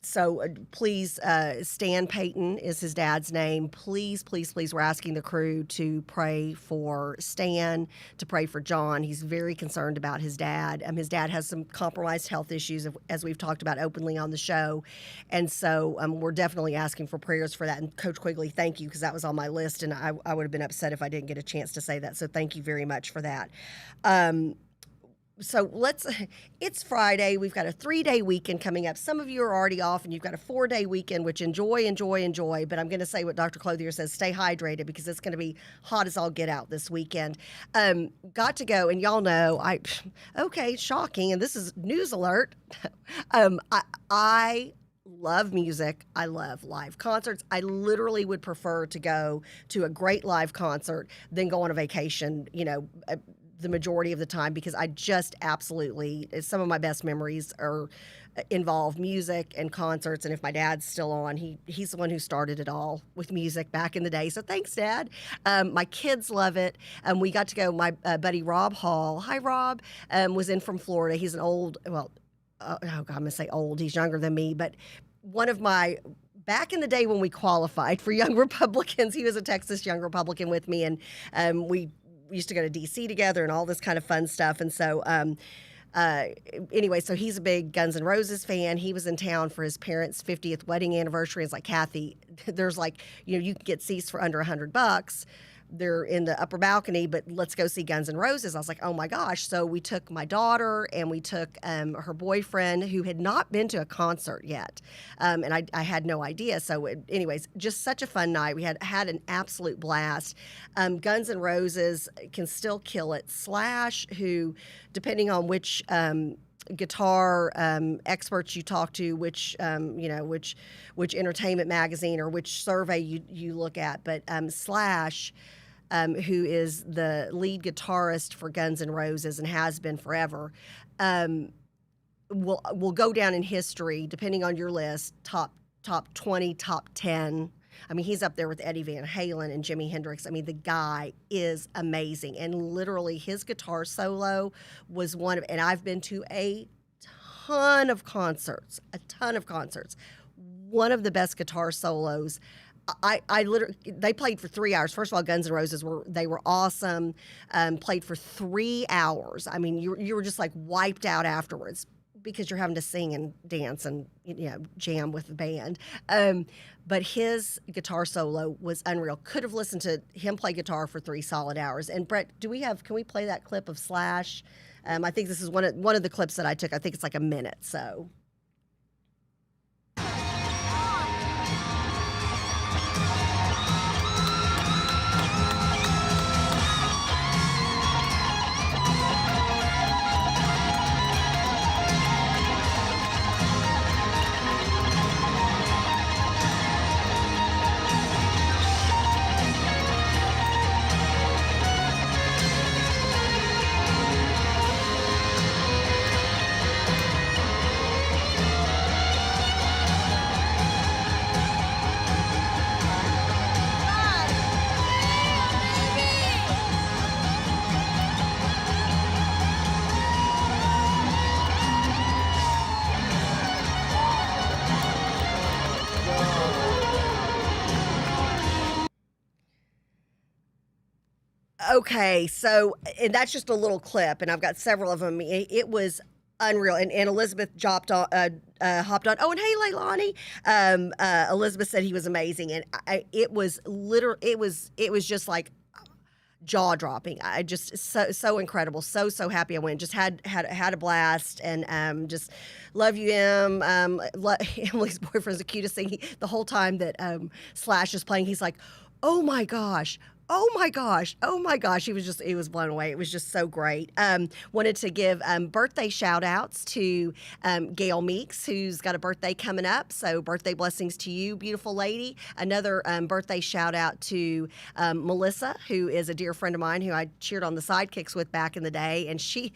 So please, Stan Payton is his dad's name. Please, please, please, we're asking the crew to pray for Stan, to pray for John. He's very concerned about his dad. His dad has some compromised health issues, as we've talked about openly on the show. And so we're definitely asking for prayers for that. And Coach Quigley, thank you, because that was on my list, and I would have been upset if I didn't get a chance to say that. So thank you very much for that. So it's Friday. We've got a 3-day weekend coming up. Some of you are already off, and you've got a 4-day weekend, which enjoy. But I'm going to say what Dr. Clothier says, stay hydrated, because it's going to be hot as all get out this weekend. Got to go, and y'all know, okay, shocking, and this is news alert. I love music. I love live concerts. I literally would prefer to go to a great live concert than go on a vacation, the majority of the time, because I just absolutely, some of my best memories involve music and concerts. And if my dad's still on, he's the one who started it all with music back in the day. So thanks, Dad. My kids love it. We got to go, my buddy Rob Hall, hi Rob, was in from Florida. He's an old, I'm going to say old, he's younger than me, but one of my, back in the day when we qualified for Young Republicans, he was a Texas Young Republican with me, and we used to go to D.C. together and all this kind of fun stuff. And so anyway, so he's a big Guns N' Roses fan. He was in town for his parents' 50th wedding anniversary. It's like, Kathy, there's you can get seats for under $100. They're in the upper balcony, but let's go see Guns N' Roses. I was like, oh my gosh. So we took my daughter and we took her boyfriend, who had not been to a concert yet. And I had no idea. So anyways, just such a fun night. We had an absolute blast. Guns N' Roses can still kill it. Slash, who, depending on which guitar experts you talk to, which entertainment magazine or which survey you look at, but Slash, who is the lead guitarist for Guns N' Roses and has been forever, will go down in history, depending on your list, top 20, top 10. I mean, he's up there with Eddie Van Halen and Jimi Hendrix. I mean, the guy is amazing. And literally his guitar solo was and I've been to a ton of concerts. One of the best guitar solos. I literally, they played for 3 hours. First of all, Guns N' Roses were awesome. Played for 3 hours. I mean, you were just like wiped out afterwards, because you're having to sing and dance and jam with the band. But his guitar solo was unreal. Could have listened to him play guitar for 3 solid hours. And Brett, can we play that clip of Slash? I think this is one of the clips that I took. I think it's like a minute. So. Okay, so and that's just a little clip, and I've got several of them. It was unreal, and Elizabeth hopped on. Oh, and hey, Leilani, Elizabeth said he was amazing, and it was it was just like jaw dropping. I just so incredible, so happy I went. Just had a blast, and just love you, Emily's boyfriend's the cutest thing. The whole time that Slash is playing, he's like, "Oh my gosh." Oh my gosh. Oh my gosh. He was blown away. It was just so great. Wanted to give birthday shout outs to Gail Meeks, who's got a birthday coming up. So, birthday blessings to you, beautiful lady. Another birthday shout out to Melissa, who is a dear friend of mine who I cheered on the Sidekicks with back in the day. And she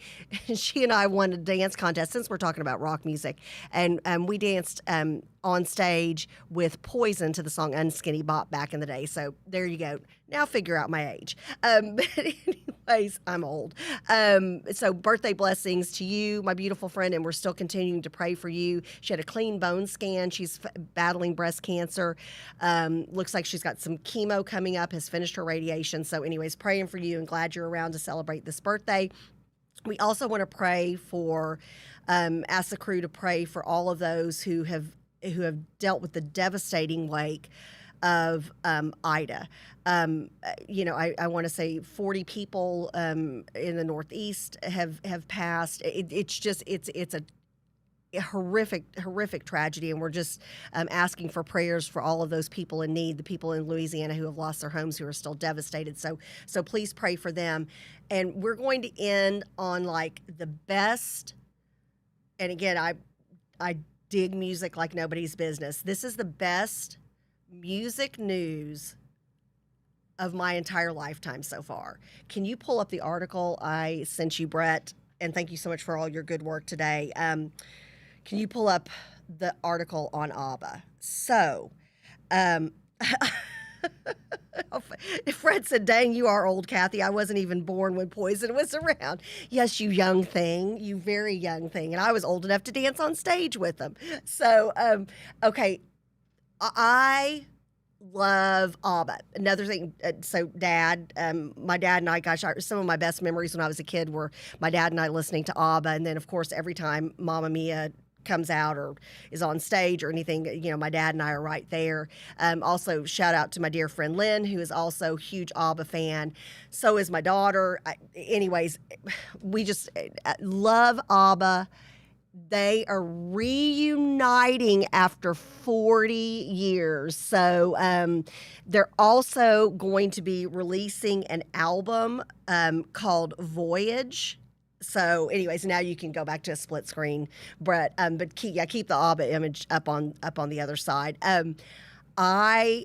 and I won a dance contest, since we're talking about rock music. And we danced on stage with Poison to the song Unskinny Bop back in the day. So there you go. Now figure out my age. But anyways, I'm old. So birthday blessings to you, my beautiful friend, and we're still continuing to pray for you. She had a clean bone scan. She's battling breast cancer. Looks like she's got some chemo coming up, has finished her radiation. So anyways, praying for you and glad you're around to celebrate this birthday. We also want to pray for, ask the crew to pray for all of those who have dealt with the devastating wake of Ida. I want to say 40 people in the Northeast have passed. It's a horrific tragedy, and we're just asking for prayers for all of those people in need, the people in Louisiana who have lost their homes, who are still devastated. So please pray for them. And we're going to end on like the best. And again, I dig music like nobody's business. This is the best music news of my entire lifetime so far. Can you pull up the article I sent you, Brett? And thank you so much for all your good work today. Can you pull up the article on ABBA? So, Fred said, "Dang, you are old, Kathy. I wasn't even born when Poison was around." Yes, you young thing, you very young thing. And I was old enough to dance on stage with them. So, okay, I love ABBA. Another thing, so Dad, my dad and I, gosh, some of my best memories when I was a kid were my dad and I listening to ABBA. And then, of course, every time Mamma Mia comes out or is on stage or anything, my dad and I are right there. Also, shout out to my dear friend Lynn, who is also a huge ABBA fan. So is my daughter. Anyways, we just love ABBA. They are reuniting after 40 years. So they're also going to be releasing an album called Voyage. So, anyways, now you can go back to a split screen, Brett. But keep the ABBA image up on the other side. I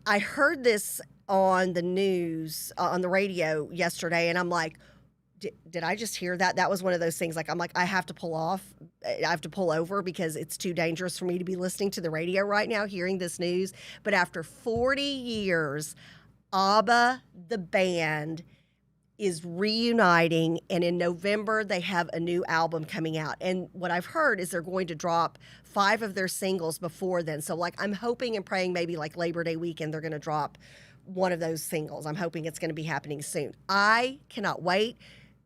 heard this on the news on the radio yesterday, and I'm like, did I just hear that? That was one of those things. Like, I'm like, I have to pull over because it's too dangerous for me to be listening to the radio right now, hearing this news. But after 40 years, ABBA, the band, is reuniting, and in November they have a new album coming out. And what I've heard is they're going to drop 5 of their singles before then. So like, I'm hoping and praying maybe like Labor Day weekend they're going to drop one of those singles. I'm hoping it's going to be happening soon. I cannot wait.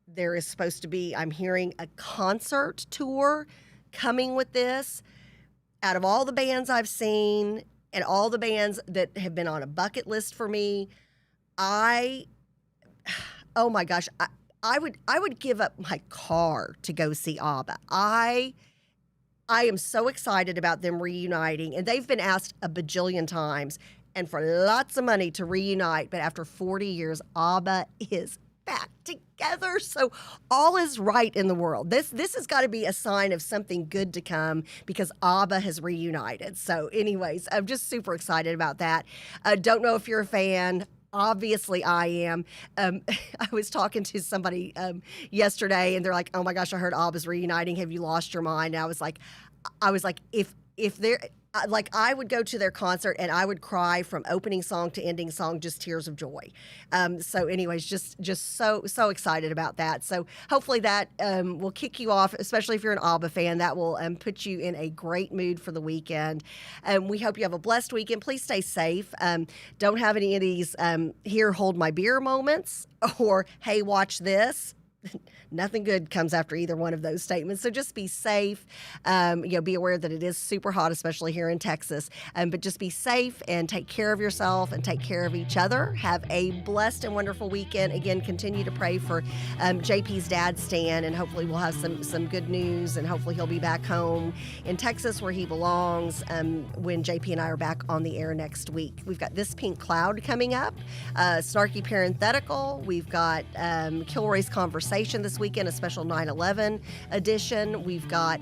There is supposed to be, I'm hearing, a concert tour coming with this. Out of all the bands I've seen and all the bands that have been on a bucket list for me, oh my gosh, I would give up my car to go see ABBA. I am so excited about them reuniting, and they've been asked a bajillion times and for lots of money to reunite, but after 40 years, ABBA is back together. So all is right in the world. This has got to be a sign of something good to come because ABBA has reunited. So anyways, I'm just super excited about that. Don't know if you're a fan. Obviously, I am. I was talking to somebody yesterday, and they're like, "Oh my gosh, I heard ABBA's reuniting. Have you lost your mind?" And I was like, if Like, I would go to their concert and I would cry from opening song to ending song, just tears of joy. So anyways, just so excited about that. So hopefully that will kick you off, especially if you're an ABBA fan. That will put you in a great mood for the weekend. We hope you have a blessed weekend. Please stay safe. Don't have any of these here, hold my beer moments, or hey, watch this. Nothing good comes after either one of those statements. So just be safe. Be aware that it is super hot, especially here in Texas. But just be safe and take care of yourself and take care of each other. Have a blessed and wonderful weekend. Again, continue to pray for JP's dad, Stan, and hopefully we'll have some good news, and hopefully he'll be back home in Texas where he belongs when JP and I are back on the air next week. We've got This Pink Cloud coming up, Snarky Parenthetical. We've got Kilroy's Conversation this weekend, a special 9/11 edition. We've got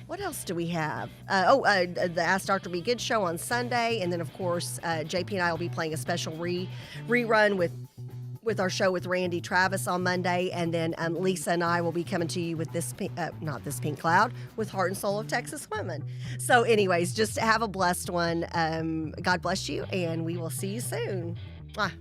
what else do we have? The Ask Dr. Be Good show on Sunday, and then of course JP and I will be playing a special rerun with our show with Randy Travis on Monday, and then Lisa and I will be coming to you with not This Pink Cloud, with Heart and Soul of Texas Women. So anyways, just have a blessed one. God bless you, and we will see you soon. Mwah.